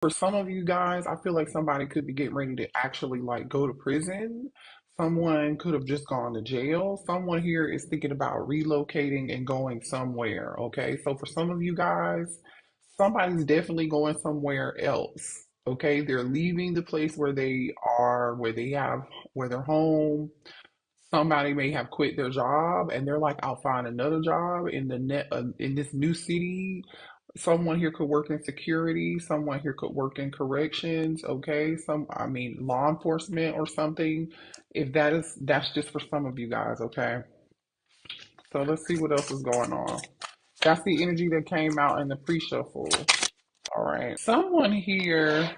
For some of you guys, I feel like somebody could be getting ready to actually like go to prison. Someone could have just gone to jail. Someone here is thinking about relocating and going somewhere. Okay. So for some of you guys, somebody's definitely going somewhere else. Okay. They're leaving the place where they are, where they're home. Somebody may have quit their job and they're like, I'll find another job in in this new city. Someone here could work in security. Someone here could work in corrections. Okay, I mean, law enforcement or something. If that's just for some of you guys. Okay, so let's see what else is going on. That's the energy that came out in the pre-shuffle. All right, someone here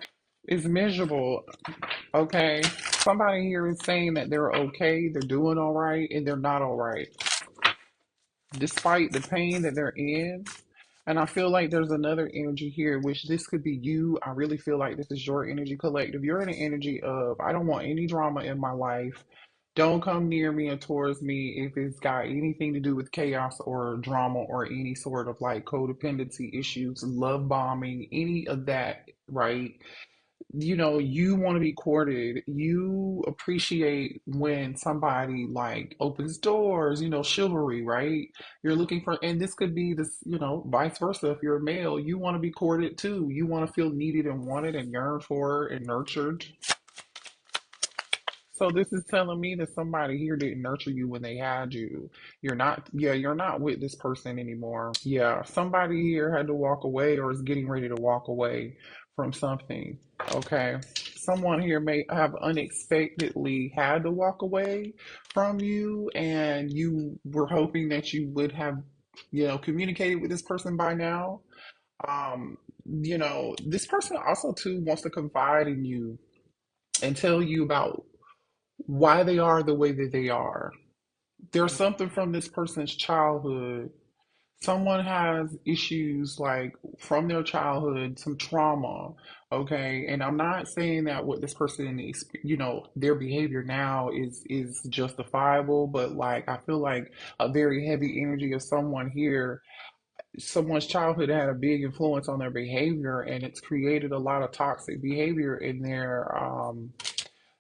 is miserable. Okay, somebody here is saying that they're okay, they're doing all right, and they're not all right, despite the pain that they're in. And I feel like there's another energy here, which this could be you. I really feel like this is your energy collective. You're in an energy of, I don't want any drama in my life. Don't come near me or towards me if it's got anything to do with chaos or drama or any sort of like codependency issues, love bombing, any of that, right? You want to be courted. You appreciate when somebody like opens doors, chivalry, right? You're looking for, and this could be this, vice versa. If you're a male, you want to be courted too. You want to feel needed and wanted and yearned for and nurtured. So this is telling me that somebody here didn't nurture you when they had you. You're not with this person anymore. Yeah, somebody here had to walk away or is getting ready to walk away from something. Okay. Someone here may have unexpectedly had to walk away from you, and you were hoping that you would have, communicated with this person by now. This person also too wants to confide in you and tell you about why they are the way that they are. There's something from this person's childhood. Someone has issues like from their childhood, some trauma, okay? And I'm not saying that what this person is, their behavior now is justifiable, but like I feel like a very heavy energy of someone here, someone's childhood had a big influence on their behavior, and it's created a lot of toxic behavior in their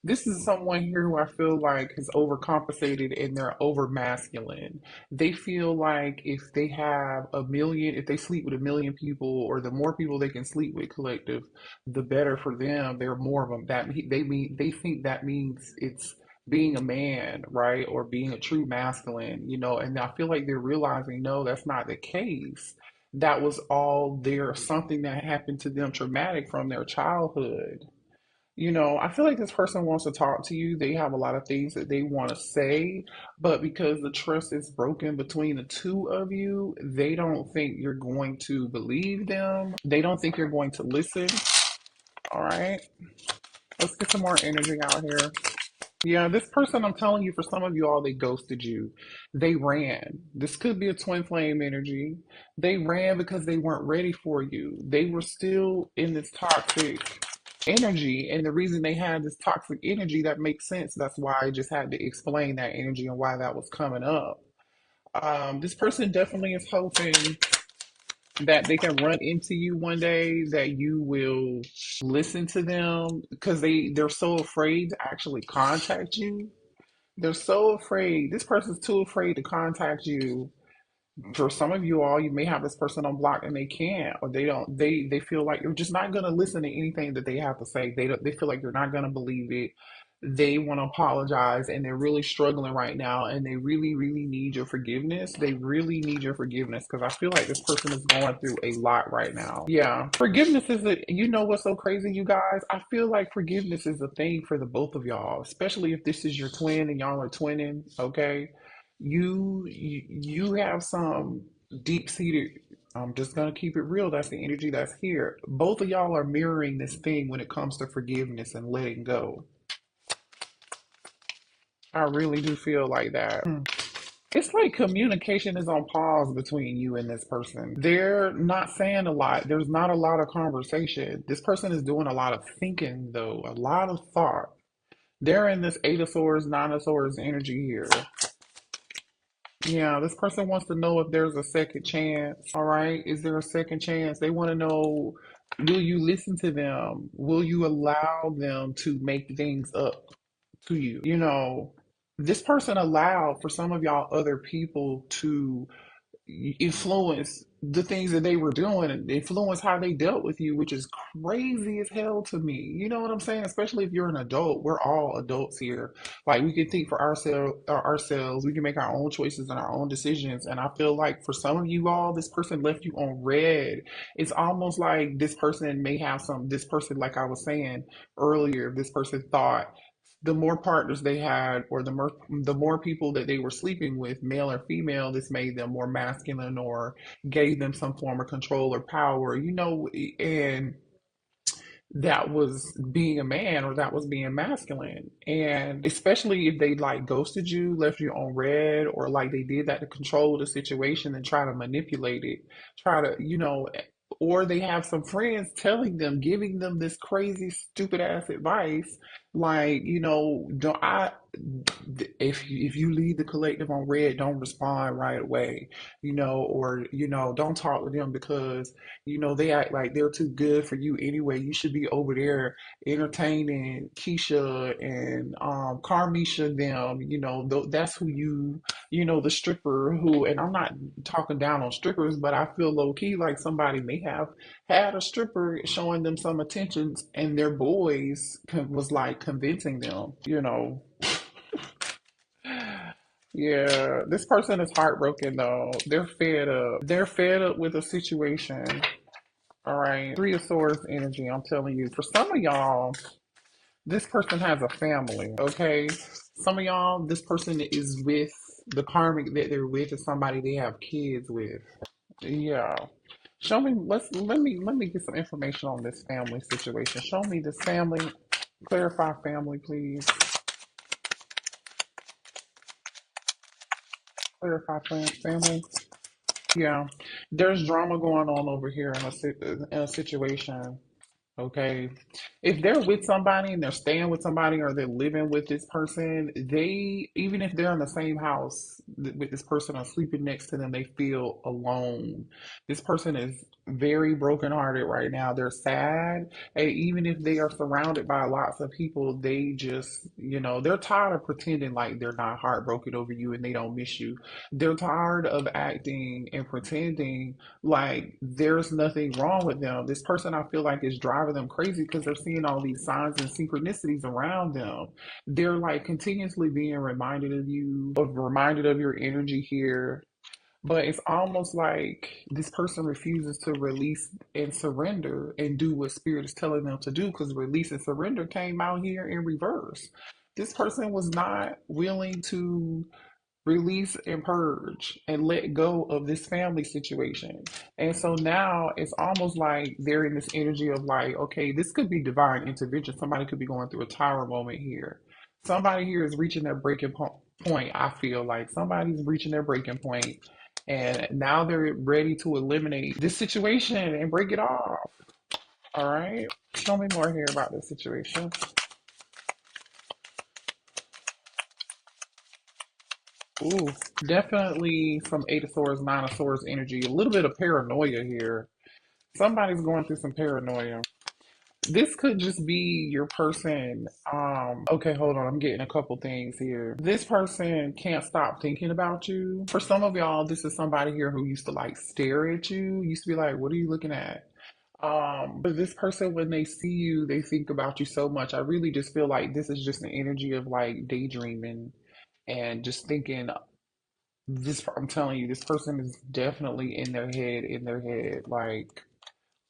this is someone here who I feel like has overcompensated and they're over masculine. They feel like if they sleep with a million people, or the more people they can sleep with collective, the better for them. There are more of them. They think that means it's being a man, right? Or being a true masculine, and I feel like they're realizing, no, that's not the case. That was all there, something that happened to them traumatic from their childhood. I feel like this person wants to talk to you. They have a lot of things that they want to say, but because the trust is broken between the two of you, they don't think you're going to believe them. They don't think you're going to listen. All right, let's get some more energy out here. Yeah, this person, I'm telling you, for some of you all, they ghosted you. They ran. This could be a twin flame energy. They ran because they weren't ready for you. They were still in this toxic energy. And the reason they had this toxic energy, that makes sense. That's why I just had to explain that energy and why that was coming up. This person definitely is hoping that they can run into you one day, that you will listen to them because they're so afraid to actually contact you. They're so afraid. This person's too afraid to contact you. For some of you all, you may have this person on block and they can't, or they don't. They feel like you're just not going to listen to anything that they have to say. They feel like you're not going to believe it. They want to apologize, and they're really struggling right now, and they really, really need your forgiveness. They really need your forgiveness because I feel like this person is going through a lot right now. Yeah, forgiveness is a. You know what's so crazy, you guys? I feel like forgiveness is a thing for the both of y'all, especially if this is your twin and y'all are twinning. Okay, you have some deep seated. I'm just gonna keep it real. That's the energy that's here. Both of y'all are mirroring this thing when it comes to forgiveness and letting go. I really do feel like that. It's like communication is on pause between you and this person. They're not saying a lot. There's not a lot of conversation. This person is doing a lot of thinking, though, a lot of thought. They're in this Eight of Swords, Nine of Swords energy here. Yeah, this person wants to know if there's a second chance. All right. Is there a second chance? They want to know Will you listen to them? Will you allow them to make things up to you? This person allowed for some of y'all other people to influence the things that they were doing and influence how they dealt with you, which is crazy as hell to me. You know what I'm saying? Especially if you're an adult. We're all adults here. Like we can think for ourselves. We can make our own choices and our own decisions. And I feel like for some of you all, this person left you on red. It's almost like this person may have this person, like I was saying earlier, this person thought the more partners they had, or the more people that they were sleeping with, male or female, this made them more masculine or gave them some form of control or power, and that was being a man or that was being masculine. And especially if they like ghosted you, left you on red, or like they did that to control the situation and try to manipulate it, try to, or they have some friends telling them, giving them this crazy, stupid ass advice, like, don't I if you leave the collective on red, don't respond right away, or don't talk to them because they act like they're too good for you anyway. You should be over there entertaining Keisha and Carmisha them. That's who the stripper who, and I'm not talking down on strippers, but I feel low key like somebody may have had a stripper showing them some attentions and their boys was like convincing them. Yeah, this person is heartbroken though. They're fed up. They're fed up with the situation. All right. Three of Swords energy, I'm telling you. For some of y'all, this person has a family, okay? Some of y'all, this person is with the karmic that they're with is somebody they have kids with. Yeah. Show me, let me get some information on this family situation. Show me this family. Clarify family, please. Clarify family. Yeah. There's drama going on over here in a situation. Okay. If they're with somebody and they're staying with somebody or they're living with this person, even if they're in the same house with this person or sleeping next to them, they feel alone. This person is very brokenhearted right now. They're sad. And even if they are surrounded by lots of people, they just, they're tired of pretending like they're not heartbroken over you and they don't miss you. They're tired of acting and pretending like there's nothing wrong with them. This person I feel like is driving them crazy because they're seeing all these signs and synchronicities around them. They're like continuously being reminded of your energy here. But it's almost like this person refuses to release and surrender and do what spirit is telling them to do, because release and surrender came out here in reverse. This person was not willing to release and purge and let go of this family situation. And so now it's almost like they're in this energy of like, okay, this could be divine intervention. Somebody could be going through a Taro moment here. Somebody here is reaching their point. I feel like somebody's reaching their breaking point, and now they're ready to eliminate this situation and break it off. All right. Show me more here about this situation. Ooh, definitely some Eight of Swords, Nine of Swords energy. A little bit of paranoia here. Somebody's going through some paranoia. This could just be your person. Okay, hold on. I'm getting a couple things here. This person can't stop thinking about you. For some of y'all, this is somebody here who used to like stare at you, used to be like, what are you looking at? But this person, when they see you, they think about you so much. I really just feel like this is just an energy of like daydreaming and just thinking I'm telling you, this person is definitely in their head, like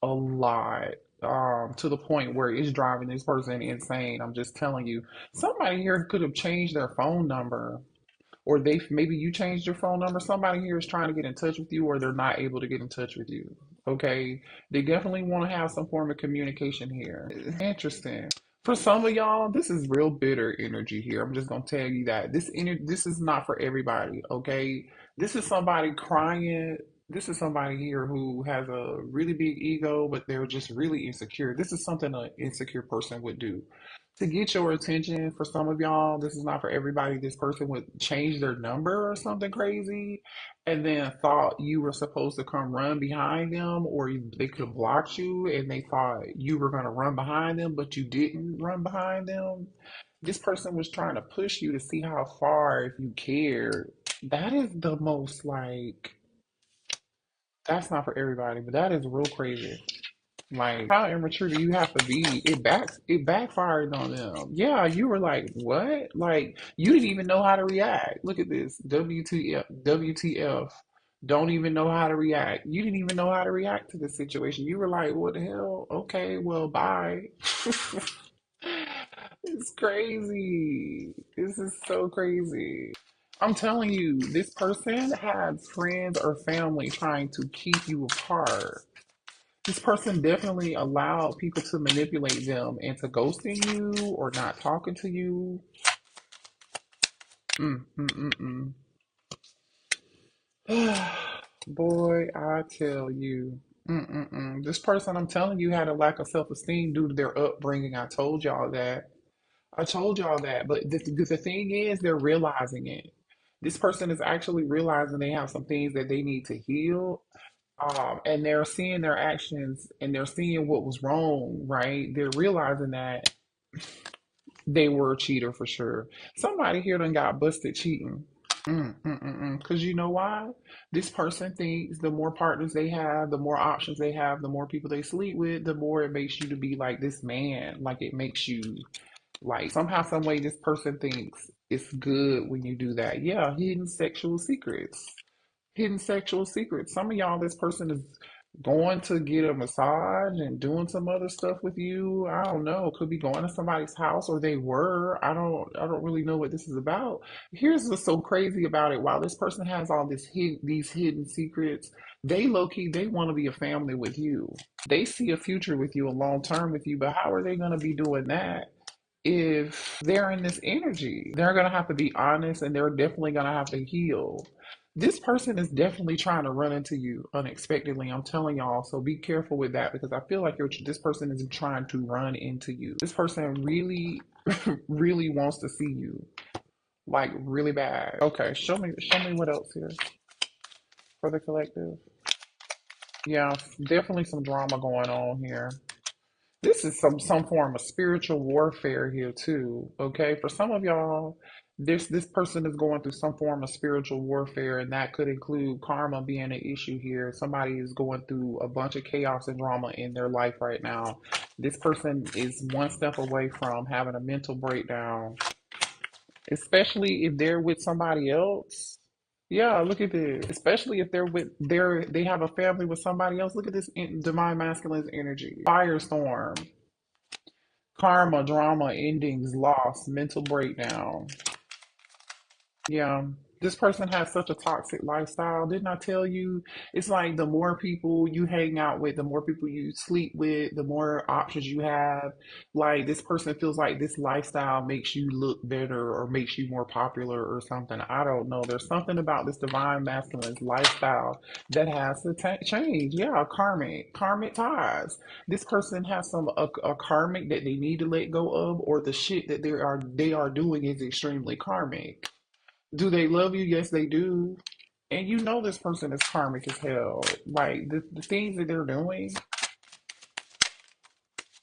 a lot. To the point where it's driving this person insane. I'm just telling you, somebody here could have changed their phone number, or maybe you changed your phone number. Somebody here is trying to get in touch with you, or they're not able to get in touch with you. Okay, they definitely want to have some form of communication here. Interesting. For some of y'all, this is real bitter energy here. I'm just gonna tell you that this is not for everybody. Okay, this is somebody crying. This is somebody here who has a really big ego, but they're just really insecure. This is something an insecure person would do. To get your attention, for some of y'all, this is not for everybody. This person would change their number or something crazy and then thought you were supposed to come run behind them, or they could have blocked you and they thought you were going to run behind them, but you didn't run behind them. This person was trying to push you to see how far, if you cared. That is the most like, that's not for everybody, but that is real crazy. Like, how immature do you have to be? It backfired on them. Yeah, you were like, what? Like, you didn't even know how to react. Look at this. WTF, WTF. Don't even know how to react. You didn't even know how to react to this situation. You were like, what the hell? Okay, well, bye. It's crazy. This is so crazy. I'm telling you, this person has friends or family trying to keep you apart. This person definitely allowed people to manipulate them into ghosting you or not talking to you. Mm, mm, mm, mm. Boy, I tell you. This person, I'm telling you, had a lack of self-esteem due to their upbringing. I told y'all that. I told y'all that. But the thing is, they're realizing it. This person is actually realizing they have some things that they need to heal. And they're seeing their actions and they're seeing what was wrong, right? They're realizing that they were a cheater for sure. Somebody here done got busted cheating. Because you know why? This person thinks the more partners they have, the more options they have, the more people they sleep with, the more it makes you to be like this man. Like it makes you like somehow, some way, this person thinks it's good when you do that. Yeah, hidden sexual secrets. Hidden sexual secrets. Some of y'all, this person is going to get a massage and doing some other stuff with you. I don't know. Could be going to somebody's house, or they were. I don't really know what this is about. Here's what's so crazy about it. While this person has all these hidden secrets, they low key they want to be a family with you. They see a future with you, a long term with you. But how are they going to be doing that if they're in this energy? They're going to have to be honest, and they're definitely going to have to heal. This person is definitely trying to run into you unexpectedly. I'm telling y'all, so be careful with that because I feel like this person is trying to run into you. This person really, really wants to see you, like really bad. Okay, show me what else here for the collective. Yeah, definitely some drama going on here. This is some form of spiritual warfare here too. Okay, for some of y'all, this person is going through some form of spiritual warfare, and that could include karma being an issue here. Somebody is going through a bunch of chaos and drama in their life right now. This person is one step away from having a mental breakdown, especially if they're with somebody else. Yeah, look at this. Especially if they have a family with somebody else. Look at this divine masculine's energy. Firestorm. Karma, drama, endings, loss, mental breakdown. Yeah. This person has such a toxic lifestyle. Didn't I tell you? It's like the more people you hang out with, the more people you sleep with, the more options you have. Like this person feels like this lifestyle makes you look better or makes you more popular or something. I don't know. There's something about this divine masculine lifestyle that has to change. Yeah, karmic ties. This person has a karmic that they need to let go of, or the shit that they are doing is extremely karmic. Do they love you? Yes, they do. And you know this person is karmic as hell. Like the things that they're doing,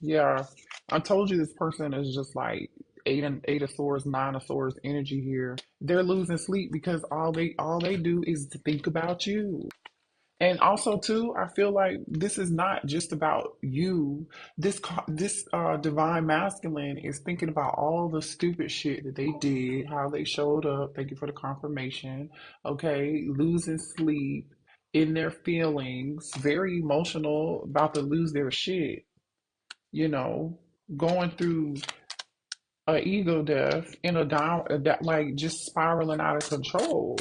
yeah. I told you this person is just like eight of swords, nine of swords energy here. They're losing sleep because all they do is to think about you. And also too, I feel like this is not just about you. This divine masculine is thinking about all the stupid shit that they did, how they showed up. Thank you for the confirmation. Okay, losing sleep, in their feelings, very emotional, about to lose their shit. You know, going through a ego death in that like just spiraling out of control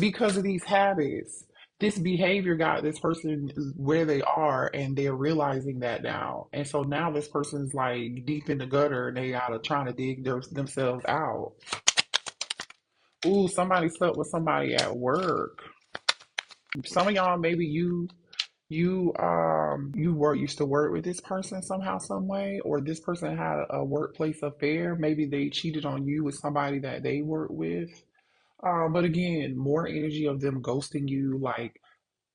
because of these habits. This behavior got this person where they are, and they're realizing that now. And so now this person's like deep in the gutter, and they gotta trying to dig themselves out. Ooh, somebody slept with somebody at work. Some of y'all, maybe you were used to work with this person somehow, some way, or this person had a workplace affair. Maybe they cheated on you with somebody that they work with. But again, more energy of them ghosting you, like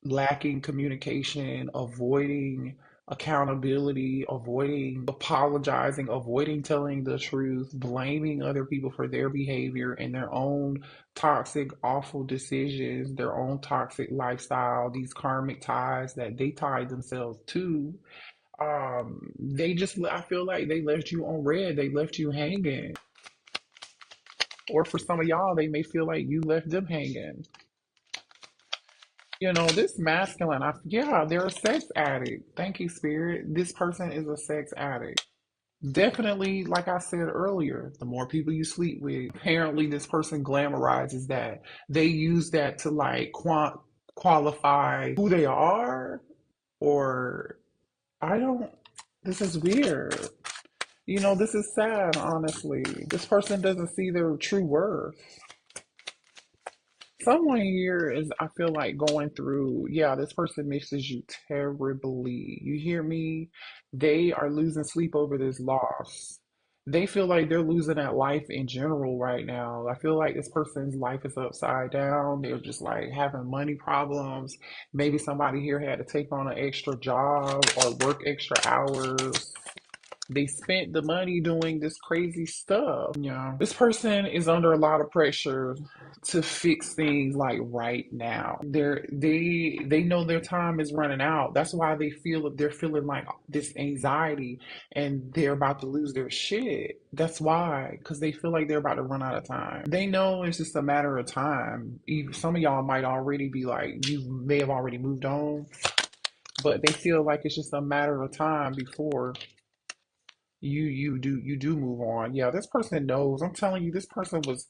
lacking communication, avoiding accountability, avoiding apologizing, avoiding telling the truth, blaming other people for their behavior and their own toxic, awful decisions, their own toxic lifestyle, these karmic ties that they tied themselves to. They just, I feel like they left you on red, they left you hanging. Or for some of y'all, they may feel like you left them hanging. This masculine, yeah, they're a sex addict. Thank you, Spirit. This person is a sex addict. Definitely, like I said earlier, the more people you sleep with, apparently this person glamorizes that. They use that to like qualify who they are, or I don't, this is weird. This is sad, honestly. This person doesn't see their true worth. Someone here is, I feel like, going through, yeah, this person misses you terribly. You hear me? They are losing sleep over this loss. They feel like they're losing at life in general right now. I feel like this person's life is upside down. They're just like having money problems. Maybe somebody here had to take on an extra job or work extra hours. They spent the money doing this crazy stuff. Yeah. This person is under a lot of pressure to fix things like right now. They know their time is running out. That's why they're feeling like this anxiety and they're about to lose their shit. That's why, because they feel like they're about to run out of time. They know it's just a matter of time. Even some of y'all might already be like, you may have already moved on, but they feel like it's just a matter of time before you do move on. Yeah, this person knows. I'm telling you, this person was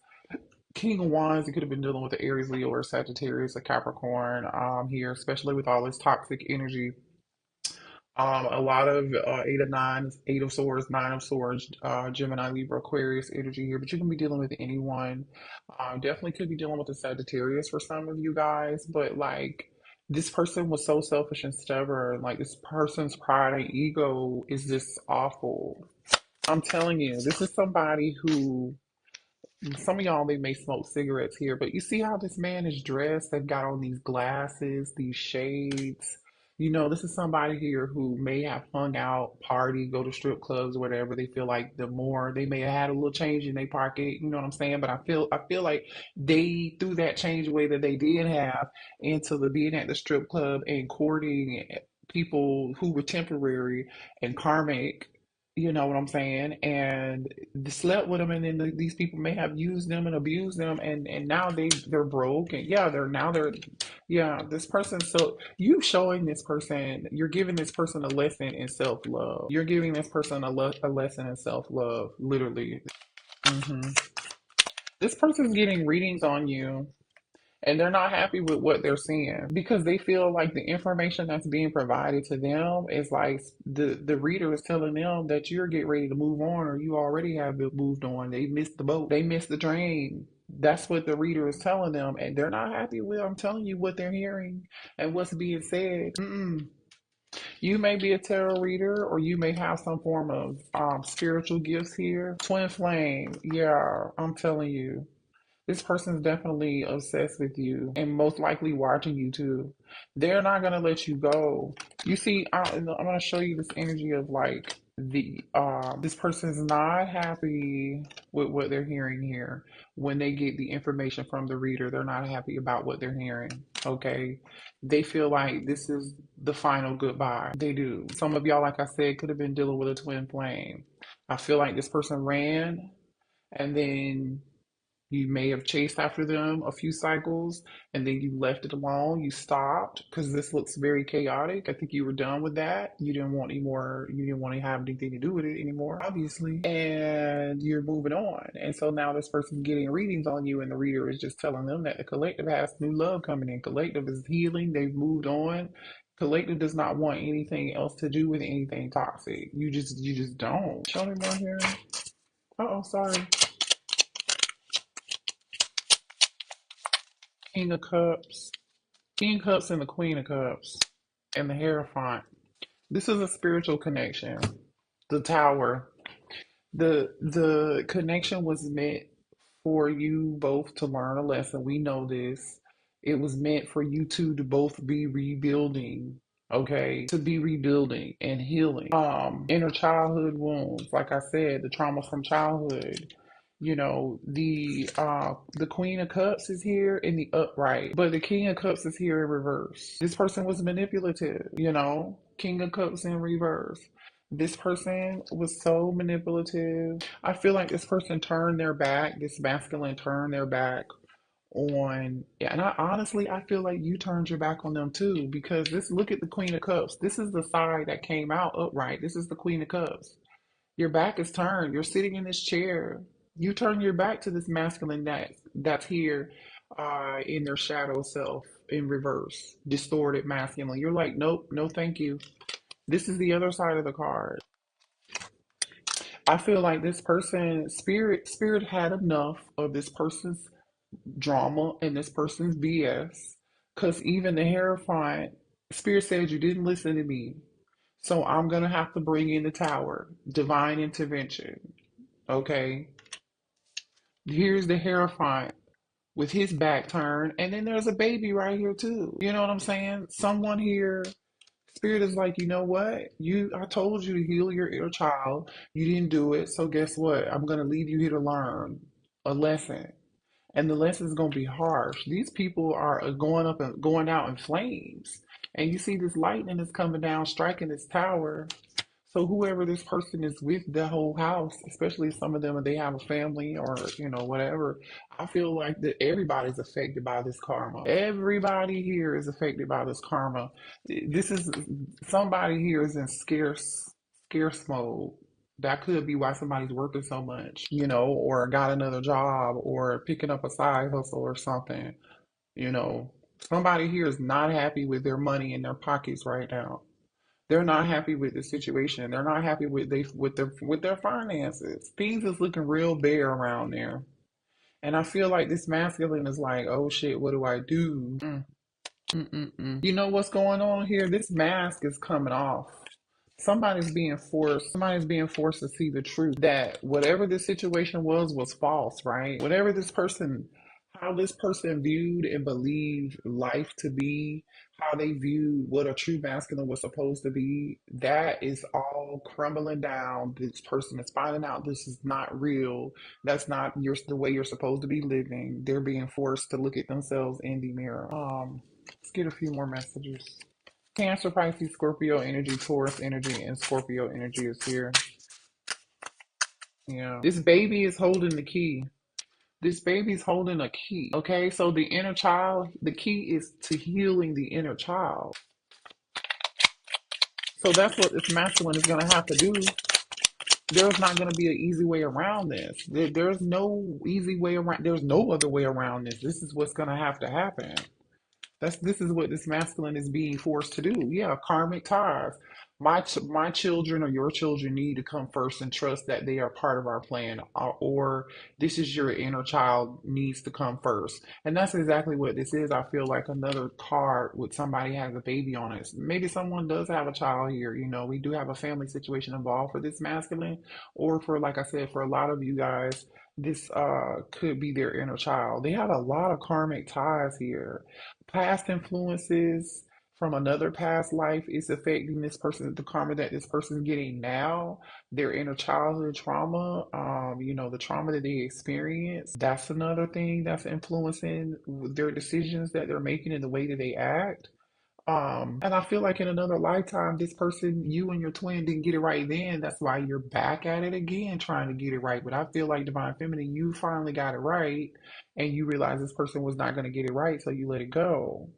King of Wands. He could have been dealing with the Aries, Leo, or Sagittarius, or Capricorn. Here, especially with all this toxic energy. A lot of eight of nine, eight of swords, nine of swords, Gemini, Libra, Aquarius energy here. But you can be dealing with anyone. Definitely could be dealing with the Sagittarius for some of you guys. But like, this person was so selfish and stubborn. Like, this person's pride and ego is just awful. I'm telling you, this is somebody who, some of y'all, they may smoke cigarettes here, but you see how this man is dressed? They've got on these glasses, these shades. This is somebody here who may have hung out, party, go to strip clubs, whatever. They feel like the more they may have had a little change in their pocket, you know what I'm saying? But I feel like they threw that change away that they did have into the being at the strip club and courting people who were temporary and karmic. You know what I'm saying? And slept with them, and then these people may have used them and abused them, and now they're broke, and yeah, yeah, this person. So you showing this person, you're giving this person a lesson in self love. You're giving this person a lesson in self love, literally. hmm This person's getting readings on you, and they're not happy with what they're seeing because they feel like the information that's being provided to them is like the reader is telling them that you're getting ready to move on, or you already have been moved on. They missed the boat, they missed the train. That's what the reader is telling them, and they're not happy with. I'm telling you what they're hearing and what's being said. You may be a tarot reader, or you may have some form of spiritual gifts here. Twin flame, yeah, I'm telling you. This person's definitely obsessed with you and most likely watching you too. They're not gonna let you go. You see, I'm gonna show you this energy of like this person's not happy with what they're hearing here. When they get the information from the reader, they're not happy about what they're hearing. Okay, they feel like this is the final goodbye. They do. Some of y'all, like I said, could have been dealing with a twin flame. I feel like this person ran, and then you may have chased after them a few cycles, and then you left it alone. You stopped because this looks very chaotic. I think you were done with that. You didn't want any more, you didn't want to have anything to do with it anymore, obviously. And you're moving on. And so now this person's getting readings on you, and the reader is just telling them that the collective has new love coming in. Collective is healing, they've moved on. Collective does not want anything else to do with anything toxic. You just don't. Show me more here. Oh, sorry. King of Cups. King of Cups and the Queen of Cups and the Hierophant. This is a spiritual connection. The Tower. The connection was meant for you both to learn a lesson. We know this. It was meant for you two to both be rebuilding, okay? To be rebuilding and healing. Inner childhood wounds, like I said, the trauma from childhood. The Queen of Cups is here in the upright, but the King of Cups is here in reverse. This person was manipulative. King of Cups in reverse. This person was so manipulative. I feel like this person turned their back, this masculine turned their back on, yeah, and I feel like you turned your back on them too, because look at the Queen of Cups. This is the side that came out upright. This is the Queen of Cups. Your back is turned. You're sitting in this chair. You turn your back to this masculine that's here in their shadow self in reverse, distorted masculine. You're like, nope, no, thank you. This is the other side of the card. I feel like this person, spirit had enough of this person's drama and this person's BS. Because even the Hierophant, spirit said you didn't listen to me. So I'm gonna have to bring in the Tower, divine intervention. Okay. Here's the Hierophant with his back turned, and then there's a baby right here too. You know what I'm saying? Someone here, spirit is like, you know what? I told you to heal your inner child. You didn't do it. So guess what? I'm gonna leave you here to learn a lesson. And the lesson is gonna be harsh. These people are going up and going out in flames. And you see this lightning is coming down, striking this tower. So whoever this person is with the whole house, especially some of them, they have a family or whatever. I feel like that everybody's affected by this karma. Everybody here is affected by this karma. This is somebody here is in scarce mode. That could be why somebody's working so much, or got another job or picking up a side hustle or something. You know, somebody here is not happy with their money in their pockets right now. They're not happy with the situation. They're not happy with their finances. Things is looking real bare around there. And I feel like this masculine is like, oh shit, what do I do? Mm-mm-mm. You know what's going on here? This mask is coming off. Somebody's being forced to see the truth that whatever this situation was false, right? How this person viewed and believed life to be, how they viewed what a true masculine was supposed to be, that is all crumbling down. This person is finding out this is not real. That's not the way you're supposed to be living. They're being forced to look at themselves in the mirror. Let's get a few more messages. Cancer, Pisces, Scorpio energy, Taurus energy, and Scorpio energy is here. Yeah. This baby is holding the key. This baby's holding a key. Okay, so the inner child, the key is to healing the inner child. So that's what this masculine is going to have to do. There's not going to be an easy way around this. There's no easy way around. There's no other way around this. This is what's going to have to happen. This is what this masculine is being forced to do. Yeah, karmic ties. My children or your children need to come first and trust that they are part of our plan, or this is your inner child needs to come first, and that's exactly what this is. I feel like another card with somebody has a baby on it. Maybe someone does have a child here. We do have a family situation involved for this masculine, or for, like I said, for a lot of you guys, this could be their inner child. They have a lot of karmic ties here. Past influences from another past life is affecting this person, the karma that this person is getting now, their inner childhood trauma, the trauma that they experienced. That's another thing that's influencing their decisions that they're making and the way that they act. And I feel like in another lifetime, this person, you and your twin didn't get it right then. That's why you're back at it again, trying to get it right. But I feel like Divine Feminine, you finally got it right, and you realize this person was not going to get it right, so you let it go.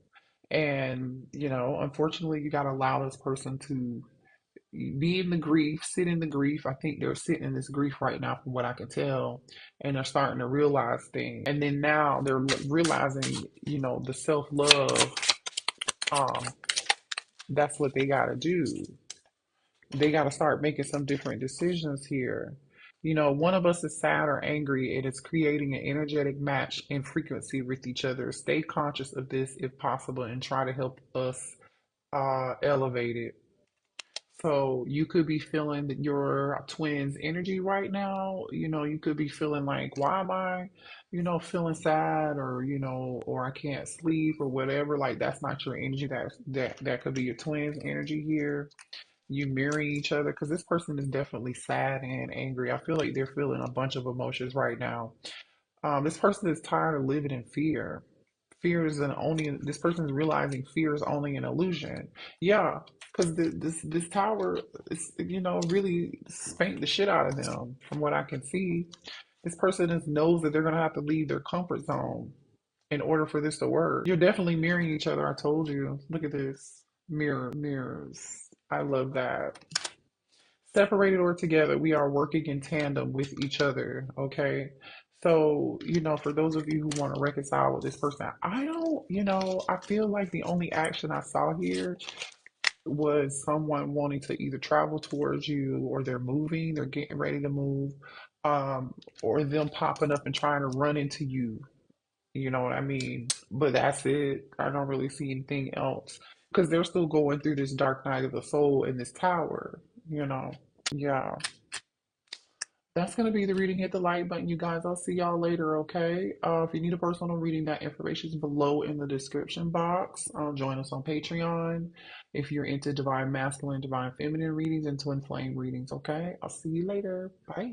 And, unfortunately, you got to allow this person to be in the grief, sit in the grief. I think they're sitting in this grief right now, from what I can tell, and they're starting to realize things. And then now they're realizing, the self love. Um, that's what they got to do. They got to start making some different decisions here. One of us is sad or angry, and it's creating an energetic match in frequency with each other. Stay conscious of this if possible and try to help us elevate it. So you could be feeling that your twin's energy right now. You could be feeling like, why am I, feeling sad, or I can't sleep or whatever. Like that's not your energy. That could be your twin's energy here. You mirroring each other because this person is definitely sad and angry. I feel like they're feeling a bunch of emotions right now. This person is tired of living in fear. Fear is an only. This person is realizing fear is only an illusion. Yeah, because this tower is really spanked the shit out of them. From what I can see, this person knows that they're gonna have to leave their comfort zone in order for this to work. You're definitely mirroring each other. I told you. Look at this. Mirrors. I love that. Separated or together, we are working in tandem with each other. Okay. So, for those of you who want to reconcile with this person, I don't, I feel like the only action I saw here was someone wanting to either travel towards you or they're moving, they're getting ready to move, or them popping up and trying to run into you. You know what I mean? But that's it. I don't really see anything else because they're still going through this dark night of the soul in this tower, you know? Yeah. That's going to be the reading. Hit the like button, you guys. I'll see y'all later, okay? If you need a personal reading, that information is below in the description box. Join us on Patreon if you're into divine masculine, divine feminine readings, and twin flame readings, okay? I'll see you later. Bye.